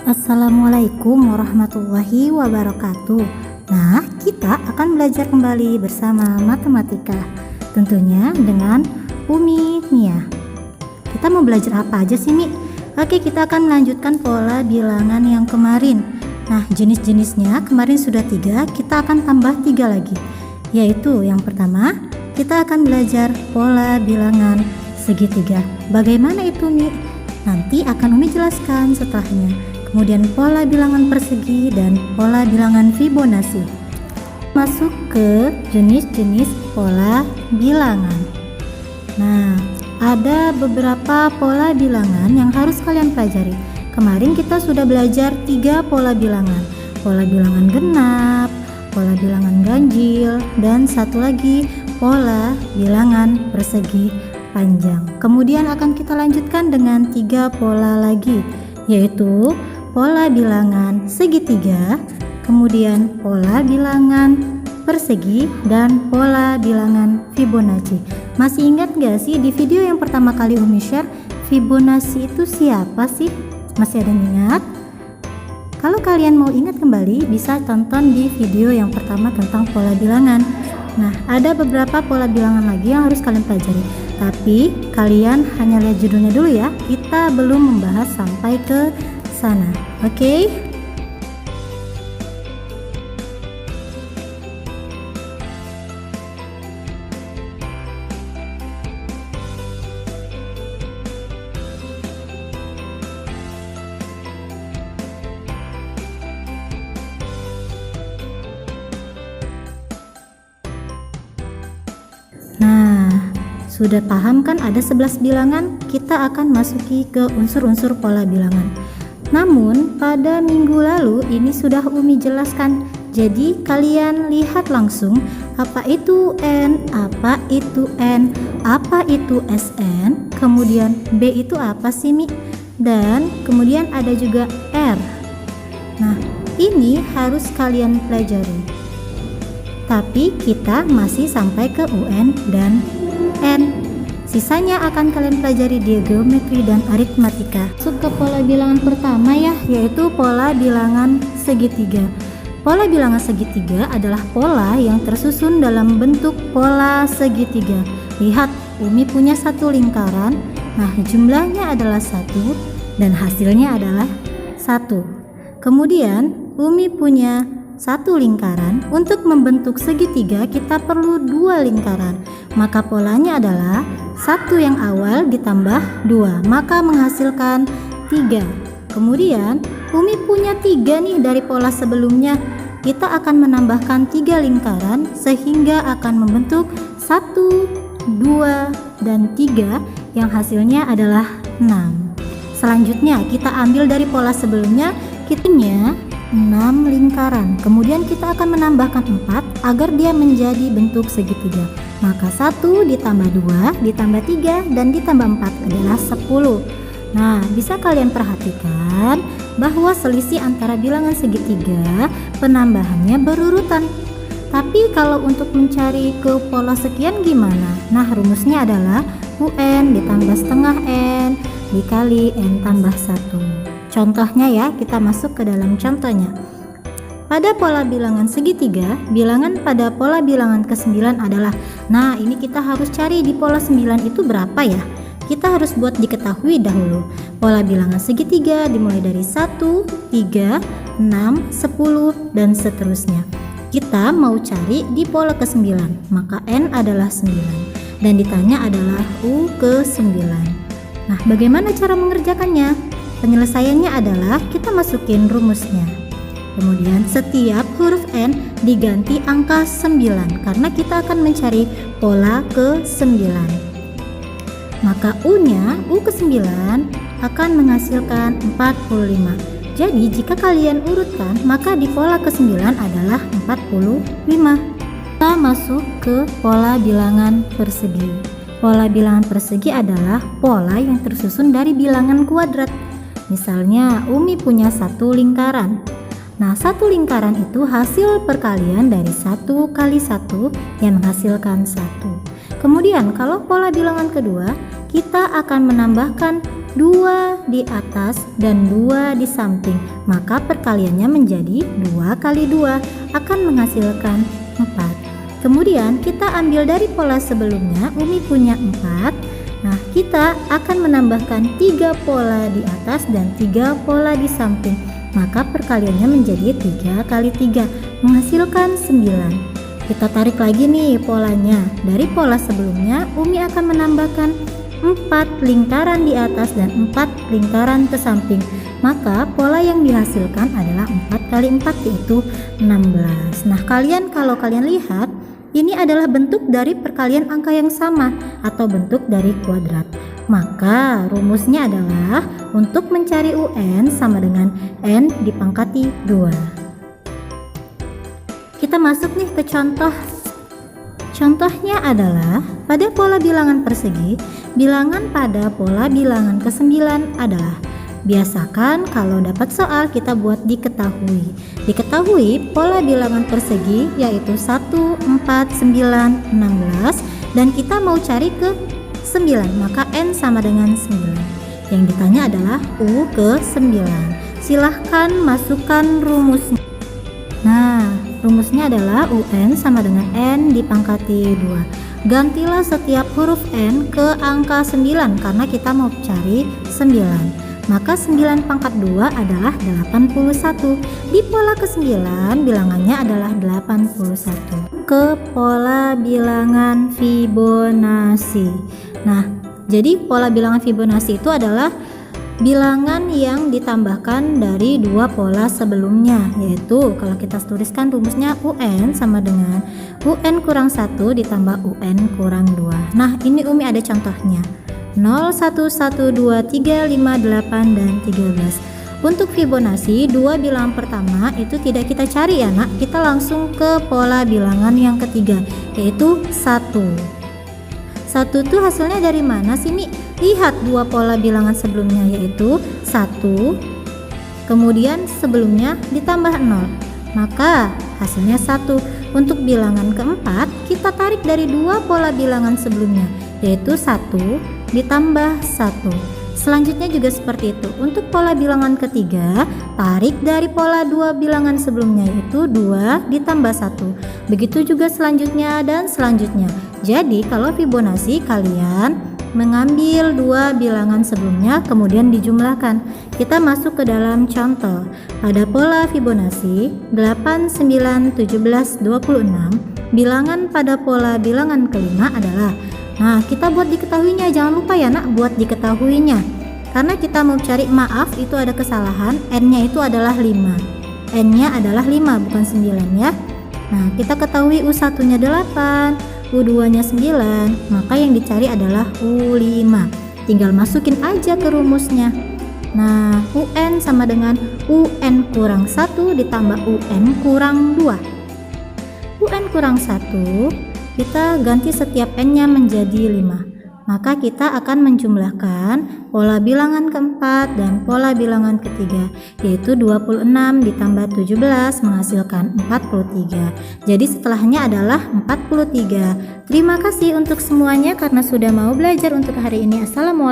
Assalamualaikum warahmatullahi wabarakatuh. Nah, kita akan belajar kembali bersama matematika, tentunya dengan Umi Mia. Kita mau belajar apa aja sih, Mi? Oke, kita akan melanjutkan pola bilangan yang kemarin. Nah, jenis-jenisnya kemarin sudah 3, kita akan tambah 3 lagi. Yaitu yang pertama, kita akan belajar pola bilangan segitiga. Bagaimana itu, Mi? Nanti akan Umi jelaskan setelahnya. Kemudian pola bilangan persegi dan pola bilangan Fibonacci. Masuk ke jenis-jenis pola bilangan. Nah, ada beberapa pola bilangan yang harus kalian pelajari. Kemarin kita sudah belajar 3 pola bilangan. Pola bilangan genap, pola bilangan ganjil, dan satu lagi pola bilangan persegi panjang. Kemudian akan kita lanjutkan dengan 3 pola lagi, yaitu pola bilangan segitiga, kemudian pola bilangan persegi, dan pola bilangan Fibonacci. Masih ingat gak sih di video yang pertama kali Umi share, Fibonacci itu siapa sih? Masih ada yang ingat? Kalau kalian mau ingat kembali, bisa tonton di video yang pertama tentang pola bilangan. Nah, ada beberapa pola bilangan lagi yang harus kalian pelajari, tapi kalian hanya lihat judulnya dulu ya, kita belum membahas sampai ke sana. Oke? Nah, sudah paham kan ada 11 bilangan? Kita akan masuki ke unsur-unsur pola bilangan. Namun pada minggu lalu ini sudah Umi jelaskan, jadi kalian lihat langsung apa itu N, apa itu N, apa itu SN, kemudian B itu apa sih, Mi? Dan kemudian ada juga R. Nah, ini harus kalian pelajari. Tapi kita masih sampai ke UN dan N. Sisanya akan kalian pelajari di geometri dan aritmatika. Masuk ke pola bilangan pertama ya, yaitu pola bilangan segitiga. Pola bilangan segitiga adalah pola yang tersusun dalam bentuk pola segitiga. Lihat, Umi punya satu lingkaran. Nah, jumlahnya adalah 1 dan hasilnya adalah 1. Kemudian Umi punya satu lingkaran. Untuk membentuk segitiga kita perlu 2 lingkaran. Maka polanya adalah 1 yang awal ditambah 2, maka menghasilkan 3. Kemudian Umi punya 3 nih dari pola sebelumnya. Kita akan menambahkan 3 lingkaran sehingga akan membentuk 1, 2, dan 3 yang hasilnya adalah 6. Selanjutnya kita ambil dari pola sebelumnya, kita punya 6 lingkaran. Kemudian kita akan menambahkan 4 agar dia menjadi bentuk segitiga. Maka 1 ditambah 2 ditambah 3 dan ditambah 4 adalah 10. Nah, bisa kalian perhatikan bahwa selisih antara bilangan segitiga penambahannya berurutan. Tapi kalau untuk mencari ke pola sekian gimana? Nah, rumusnya adalah UN ditambah setengah N dikali N tambah 1. Contohnya ya, kita masuk ke dalam contohnya. Pada pola bilangan segitiga, bilangan pada pola bilangan ke-9 adalah, nah ini kita harus cari di pola 9 itu berapa ya? Kita harus buat diketahui dahulu. Pola bilangan segitiga dimulai dari 1, 3, 6, 10, dan seterusnya. Kita mau cari di pola ke-9, maka N adalah 9. Dan ditanya adalah U ke-9. Nah, bagaimana cara mengerjakannya? Penyelesaiannya adalah kita masukin rumusnya. Kemudian setiap huruf N diganti angka 9 karena kita akan mencari pola ke-9. Maka U-nya, U ke-9 akan menghasilkan 45. Jadi jika kalian urutkan, maka di pola ke-9 adalah 45. Kita masuk ke pola bilangan persegi. Pola bilangan persegi adalah pola yang tersusun dari bilangan kuadrat. Misalnya Umi punya satu lingkaran. Nah, satu lingkaran itu hasil perkalian dari 1 kali 1 yang menghasilkan 1. Kemudian kalau pola bilangan kedua, kita akan menambahkan 2 di atas dan 2 di samping. Maka perkaliannya menjadi 2 kali 2 akan menghasilkan 4. Kemudian kita ambil dari pola sebelumnya, Umi punya 4. Nah, kita akan menambahkan 3 pola di atas dan 3 pola di samping. Maka perkaliannya menjadi 3 kali 3 menghasilkan 9. Kita tarik lagi nih polanya. Dari pola sebelumnya, Umi akan menambahkan 4 lingkaran di atas dan 4 lingkaran ke samping. Maka pola yang dihasilkan adalah 4 kali 4 yaitu 16. Nah, kalau kalian lihat, ini adalah bentuk dari perkalian angka yang sama atau bentuk dari kuadrat. Maka rumusnya adalah untuk mencari UN sama dengan N dipangkati 2. Kita masuk nih ke contoh. Contohnya adalah pada pola bilangan persegi, bilangan pada pola bilangan ke-9 adalah. Biasakan kalau dapat soal kita buat diketahui. Diketahui pola bilangan persegi yaitu 1, 4, 9, 16 dan kita mau cari ke 9, maka N sama dengan 9. Yang ditanya adalah U ke 9. Silahkan masukkan rumusnya. Nah, rumusnya adalah UN sama dengan N dipangkati 2. Gantilah setiap huruf N ke angka 9 karena kita mau cari 9. Maka 9 pangkat 2 adalah 81. Di pola ke-9 bilangannya adalah 81. Ke pola bilangan Fibonacci. Nah, jadi pola bilangan Fibonacci itu adalah bilangan yang ditambahkan dari 2 pola sebelumnya, yaitu kalau kita tuliskan rumusnya UN sama dengan UN kurang 1 ditambah UN kurang 2. Nah, ini Umi ada contohnya 0, 1, 1, 2, 3, 5, 8, dan 13. Untuk Fibonacci, 2 bilangan pertama itu tidak kita cari ya nak, kita langsung ke pola bilangan yang ketiga, yaitu 1. 1 itu hasilnya dari mana sih nih? Lihat 2 pola bilangan sebelumnya yaitu 1, kemudian sebelumnya ditambah 0. Maka hasilnya 1. Untuk bilangan keempat kita tarik dari 2 pola bilangan sebelumnya yaitu 1 ditambah 1. Selanjutnya juga seperti itu. Untuk pola bilangan ketiga, tarik dari pola 2 bilangan sebelumnya yaitu 2 ditambah 1. Begitu juga selanjutnya dan selanjutnya. Jadi kalau Fibonacci kalian mengambil 2 bilangan sebelumnya kemudian dijumlahkan. Kita masuk ke dalam contoh. Pada pola Fibonacci 8, 9, 17, 26, bilangan pada pola bilangan kelima adalah. Nah, kita buat diketahuinya, jangan lupa ya nak buat diketahuinya. Karena kita mau cari, maaf itu ada kesalahan, N-nya itu adalah 5. N-nya adalah 5 bukan 9 ya. Nah, kita ketahui U1-nya 8, U2-nya 9, maka yang dicari adalah U5. Tinggal masukin aja ke rumusnya. Nah, UN sama dengan UN kurang 1 ditambah UN kurang 2. UN kurang 1, kita ganti setiap N-nya menjadi 5. Maka kita akan menjumlahkan pola bilangan keempat dan pola bilangan ketiga, yaitu 26 ditambah 17 menghasilkan 43. Jadi setelahnya adalah 43. Terima kasih untuk semuanya karena sudah mau belajar untuk hari ini. Assalamualaikum.